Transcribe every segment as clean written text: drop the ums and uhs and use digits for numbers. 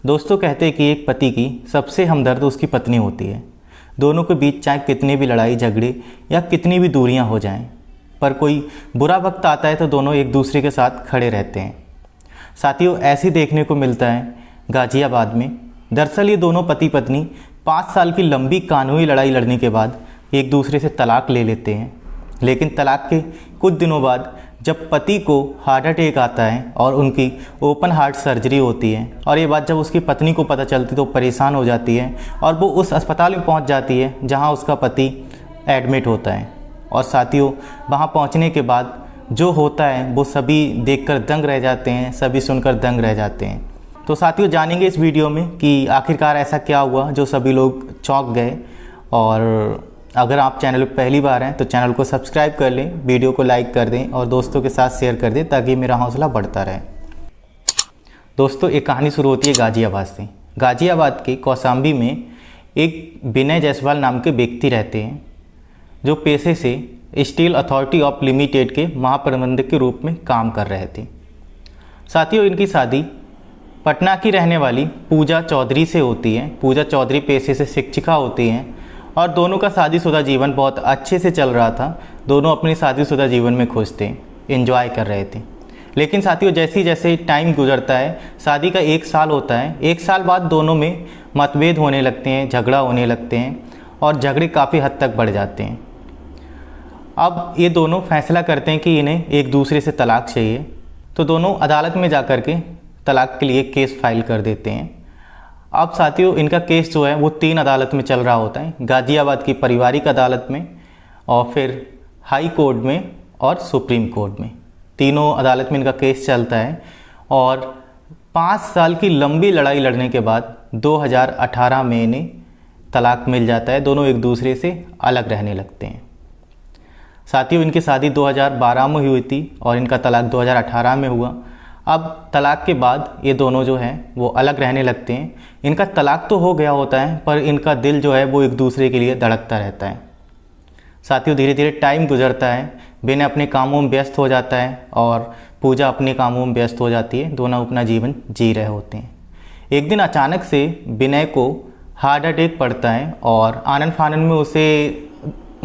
दोस्तों कहते हैं कि एक पति की सबसे हमदर्द उसकी पत्नी होती है। दोनों के बीच चाहे कितनी भी लड़ाई झगड़े या कितनी भी दूरियां हो जाएं, पर कोई बुरा वक्त आता है तो दोनों एक दूसरे के साथ खड़े रहते हैं। साथियों, ऐसे देखने को मिलता है गाज़ियाबाद में। दरअसल ये दोनों पति पत्नी 5 साल की लंबी कानूनी लड़ाई लड़ने के बाद एक दूसरे से तलाक ले लेते हैं। लेकिन तलाक के कुछ दिनों बाद जब पति को हार्ट अटैक आता है और उनकी ओपन हार्ट सर्जरी होती है, और ये बात जब उसकी पत्नी को पता चलती तो परेशान हो जाती है और वो उस अस्पताल में पहुंच जाती है जहां उसका पति एडमिट होता है। और साथियों, वहां पहुंचने के बाद जो होता है वो सभी देखकर दंग रह जाते हैं, सभी सुनकर दंग रह जाते हैं। तो साथियों, जानेंगे इस वीडियो में कि आखिरकार ऐसा क्या हुआ जो सभी लोग चौंक गए। और अगर आप चैनल पर पहली बार हैं तो चैनल को सब्सक्राइब कर लें, वीडियो को लाइक कर दें और दोस्तों के साथ शेयर कर दें ताकि मेरा हौसला बढ़ता रहे। दोस्तों, एक कहानी शुरू होती है गाज़ियाबाद से। गाज़ियाबाद के कौशाम्बी में एक विनय जायसवाल नाम के व्यक्ति रहते हैं जो पेशे से स्टील अथॉरिटी ऑफ लिमिटेड के महाप्रबंधक के रूप में काम कर रहे थे। साथियों, इनकी शादी पटना की रहने वाली पूजा चौधरी से होती है। पूजा चौधरी पेशे से शिक्षिका होती हैं और दोनों का शादीशुदा जीवन बहुत अच्छे से चल रहा था। दोनों अपने शादीशुदा जीवन में खुश थे, एंजॉय कर रहे थे। लेकिन साथियों, जैसे जैसे टाइम गुजरता है, शादी का 1 साल होता है। 1 साल बाद दोनों में मतभेद होने लगते हैं, झगड़ा होने लगते हैं और झगड़े काफ़ी हद तक बढ़ जाते हैं। अब ये दोनों फैसला करते हैं कि इन्हें एक दूसरे से तलाक चाहिए, तो दोनों अदालत में जा कर के तलाक के लिए केस फाइल कर देते हैं। अब साथियों, इनका केस जो है वो 3 अदालत में चल रहा होता है। गाज़ियाबाद की पारिवारिक अदालत में, और फिर हाई कोर्ट में और सुप्रीम कोर्ट में। तीनों अदालत में इनका केस चलता है। और 5 साल की लंबी लड़ाई लड़ने के बाद 2018 में इन्हें तलाक मिल जाता है। दोनों एक दूसरे से अलग रहने लगते हैं। साथियों, इनकी शादी 2012 में हुई थी और इनका तलाक 2018 में हुआ। अब तलाक के बाद ये दोनों जो हैं वो अलग रहने लगते हैं। इनका तलाक तो हो गया होता है, पर इनका दिल जो है वो एक दूसरे के लिए धड़कता रहता है। साथियों, धीरे धीरे टाइम गुजरता है। विनय अपने कामों में व्यस्त हो जाता है और पूजा अपने कामों में व्यस्त हो जाती है। दोनों अपना जीवन जी रहे होते हैं। एक दिन अचानक से विनय को हार्ट अटैक पड़ता है और आनन फानन में उसे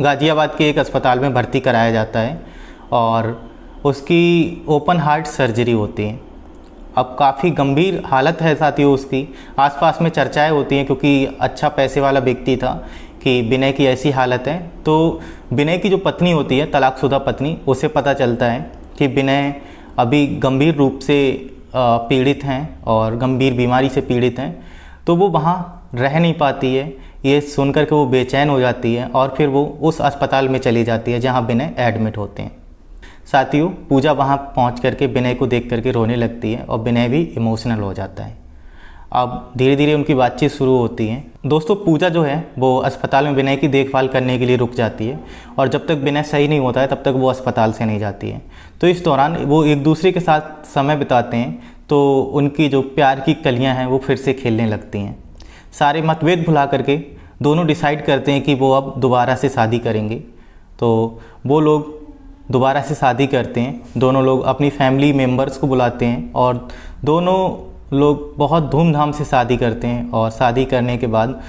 गाज़ियाबाद के एक अस्पताल में भर्ती कराया जाता है और उसकी ओपन हार्ट सर्जरी होती है। अब काफ़ी गंभीर हालत है साथियों उसकी। आसपास में चर्चाएं होती हैं क्योंकि अच्छा पैसे वाला व्यक्ति था कि विनय की ऐसी हालत है। तो विनय की जो पत्नी होती है, तलाकशुदा पत्नी, उसे पता चलता है कि विनय अभी गंभीर रूप से पीड़ित हैं और गंभीर बीमारी से पीड़ित हैं। तो वो वहाँ रह नहीं पाती है। ये सुनकर के वो बेचैन हो जाती है और फिर वो उस अस्पताल में चली जाती है जहाँ विनय एडमिट होते हैं। साथियों, पूजा वहाँ पहुँच करके विनय को देख करके रोने लगती है और विनय भी इमोशनल हो जाता है। अब धीरे धीरे उनकी बातचीत शुरू होती है। दोस्तों, पूजा जो है वो अस्पताल में विनय की देखभाल करने के लिए रुक जाती है और जब तक विनय सही नहीं होता है तब तक वो अस्पताल से नहीं जाती है। तो इस दौरान वो एक दूसरे के साथ समय बिताते हैं, तो उनकी जो प्यार की कलियाँ हैं वो फिर से खेलने लगती हैं। सारे मतभेद भुला करके दोनों डिसाइड करते हैं कि वो अब दोबारा से शादी करेंगे। तो वो लोग दोबारा से शादी करते हैं। दोनों लोग अपनी फैमिली मेम्बर्स को बुलाते हैं और दोनों लोग बहुत धूमधाम से शादी करते हैं। और शादी करने के बाद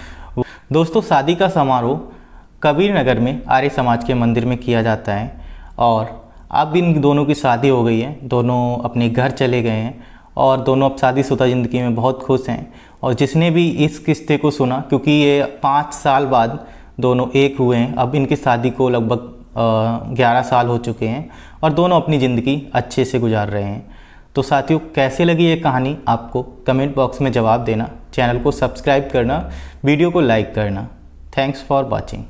दोस्तों, शादी का समारोह कबीर नगर में आर्य समाज के मंदिर में किया जाता है। और अब इन दोनों की शादी हो गई है, दोनों अपने घर चले गए हैं और दोनों अब शादीशुदा ज़िंदगी में बहुत खुश हैं। और जिसने भी इस किस्से को सुना, क्योंकि ये 5 साल बाद दोनों एक हुए हैं, अब इनकी शादी को लगभग 11 साल हो चुके हैं और दोनों अपनी ज़िंदगी अच्छे से गुजार रहे हैं। तो साथियों, कैसे लगी ये कहानी आपको कमेंट बॉक्स में जवाब देना। चैनल को सब्सक्राइब करना, वीडियो को लाइक करना। Thanks for watching.